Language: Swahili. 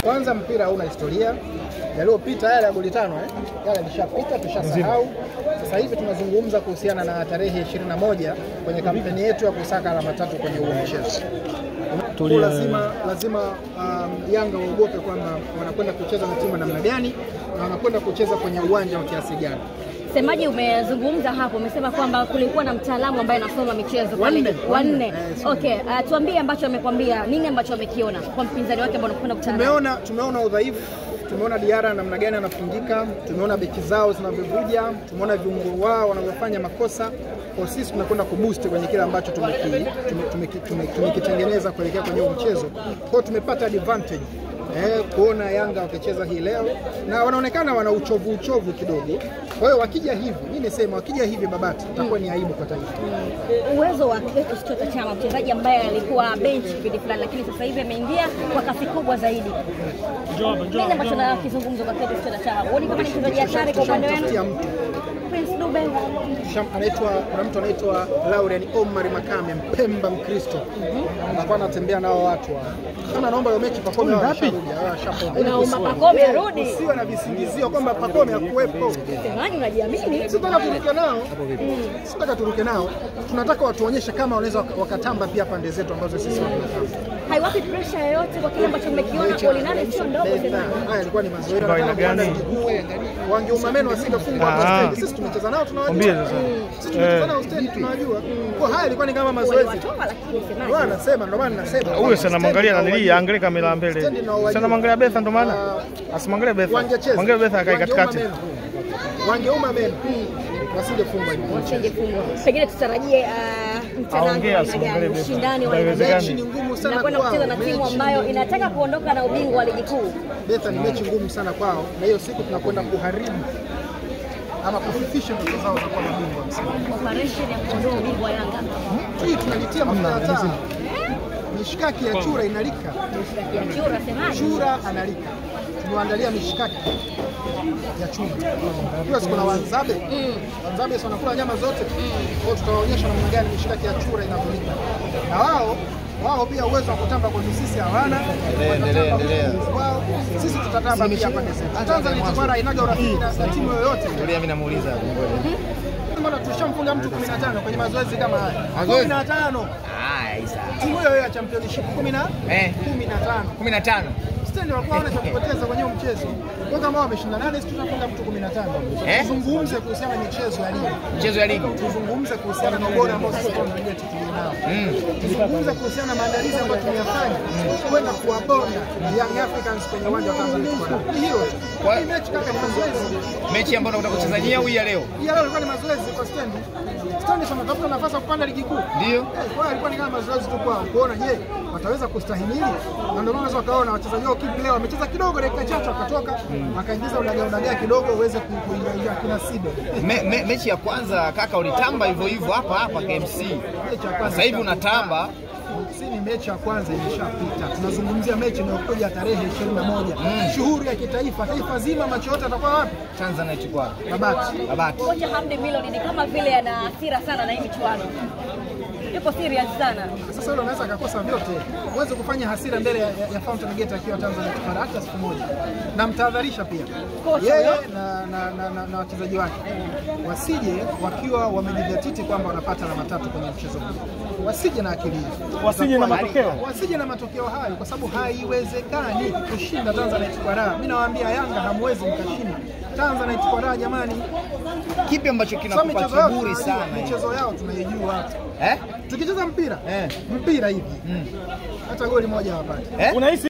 Kwanza mpira hauna historia. Yaliyopita yale ya goli 5 yale yalishapita, tushasahau. Sasa hivi tunazungumza kuhusiana na tarehe 21 kwenye kampeni yetu ya kusaka alama 3 kwenye huo mchezo. Lazima Yanga waogope kwamba wanakwenda kucheza na timu namna gani na wanakwenda kucheza kwenye uwanja wa kiasi gani. Semaji, umezungumza hapo, umesema kwamba kulikuwa na mtaalamu ambaye anasoma michezo pale wanne. Okay, tuambie ambacho amekwambia, nini ambacho amekiona kwa mpinzani wake ambao anakwenda kukutana. Tumeona udhaifu, tumeona Diarra namna gani anafungika, tumeona beki zao zinavyovuja, tumeona viungo wao wanavyofanya makosa. Kwa sisi tunakwenda kuboost kwenye kile ambacho tumekitengeneza kuelekea kwenye huo mchezo. Kwa tumepata advantage kuona Yanga wakicheza hii leo na wanaonekana wana uchovu kidogo. Kwa hiyo wakija hivi, mimi nisema wakija hivi Babati itakuwa ni aibu kwa taifa. Uwezo wa Clatous Chota Chama, mchezaji ambaye alikuwa bench kipindi fulani lakini sasa hivi ameingia kwa kasi kubwa zaidi. Nini ambacho nakizungumza kwa Clatous Chota Chama? Uone kama ni mchezaji hatari kwa upande wenu? Prince Dube kuna mtu anaitwa Laurian Omar Makame, Mpemba Mkristo. Anakuwa anatembea nao watu hao. Sana naomba hiyo mechi Pacome arudi. Naomba Pacome arudi. Usiwe na visingizio kwamba Pacome hakuwepo. Semaji, unajiamini? Sitaka turuke nao. Sitaka turuke nao. Tunataka watuonyeshe kama wanaweza wakatamba pia pande zetu ambazo sisi tunatamba. Haiwapi pressure yoyote kwa kile ambacho mmekiona goli 8 sio ndogo tena. Haya ilikuwa ni mazoezi gani? Wangeuma meno wasingefungwa hapo. Sisi tumecheza nao tunawajua. Sisi tumecheza nao stendi tunawajua. Kwa haya ilikuwa ni kama mazoezi. Bwana nasema, ndio maana nasema. Huyo sana mwangalia ananilia, angalia kamera mbele. Sana mwangalia Betha, ndio maana asimwangalie Betha. Mwangalie Betha akae katikati. Wangeuma meno. Wasingefungwa hivi. Wasingefungwa. Pengine tutarajie ushindani wa mechi ni ngumu sana na kwenda kucheza na timu ambayo inataka kuondoka na ubingwa wa ligi kuu. Betha ni mechi ngumu sana kwao, na hiyo siku tunakwenda kuharibu ama kufifisha ndoto zao za kuwa mabingwa msimu. Operation ya kuondoa ubingwa Yanga. Hii tunalitia mafuta. Mishikaki ya chura inalika. Mishikaki ya chura semaje? Chura analika. Tumeandalia mishikaki ya chura. Kwa siku na Wanzabe. Wanzabe wanakula nyama zote. Kwa tutawaonyesha namna gani mishikaki ya chura inavyolika. Na wao pia uwezo wa kutamba kwa sisi hawana. Endelea. Sisi tutatamba pia pande zetu. Tanzania Tabara inaga urafiki na timu yoyote. Ndio mimi namuuliza ngoja. Mbona tushamfunga mtu 15 kwenye mazoezi kama haya? 15. Timu hiyo ya championship 15. Stendi walikuwa wana cha kupoteza kwenye mchezo. Kwa kama wameshinda 8 sisi tunafunga mtu 15. Tuzungumze kuhusiana na michezo ya ligi. Mchezo ya ligi. Tuzungumze kuhusiana na ubora ambao sisi tunajua tulionao. Tuzungumze kuhusiana na maandalizi ambayo tumeyafanya kwenda kuwabonda Young Africans kwenye uwanja wa Tanzania. Hiyo kwa mechi kaka ni mazoezi. Mechi ambayo tunakwenda kucheza nyia au ya leo? Ya leo ilikuwa ni mazoezi kwa Stendi. Stendi tunatafuta nafasi ya kupanda ligi kuu. Ndio. Kwa hiyo ilikuwa ni kama mazoezi tu kwao. Kuona je, wataweza kustahimili? Na ndio maana wakaona wachezaji wao kipi leo wamecheza kidogo dakika chache wakatoka, wakaingiza udagaa kidogo uweze kuingia kina Sido. Mechi ya kwanza kaka ulitamba hivyo hapa KMC. Sasa hivi unatamba. Si ni mechi ya kwanza imeshapita. Tunazungumzia mechi inayokuja tarehe 21. Shughuli ya kitaifa, taifa zima macho yote atakuwa wapi? Tanzania chukua. Babati. Kocha Hamdi Miloni ni kama vile ana hasira sana na hii michuano. Yuko serious sana. Sasa yule anaweza akakosa vyote. Uweze kufanya hasira mbele ya Fountain Gate akiwa Tanzania Tabara hata siku moja. Na mtahadharisha pia. Yeye na wachezaji wake. Wasije wakiwa wamejidhatiti kwamba wanapata alama 3 kwenye mchezo huu. Wasije na akili. Wasije na matokeo hayo kwa sababu haiwezekani kushinda Tanzania Tabara. Mimi nawaambia Yanga hamwezi mkashinda Tanzania Tabara jamani. Kipi ambacho kinakupa kiburi sana? Michezo yao tunaijua. Tukicheza mpira hivi. Hata goli moja hawapati. Unahisi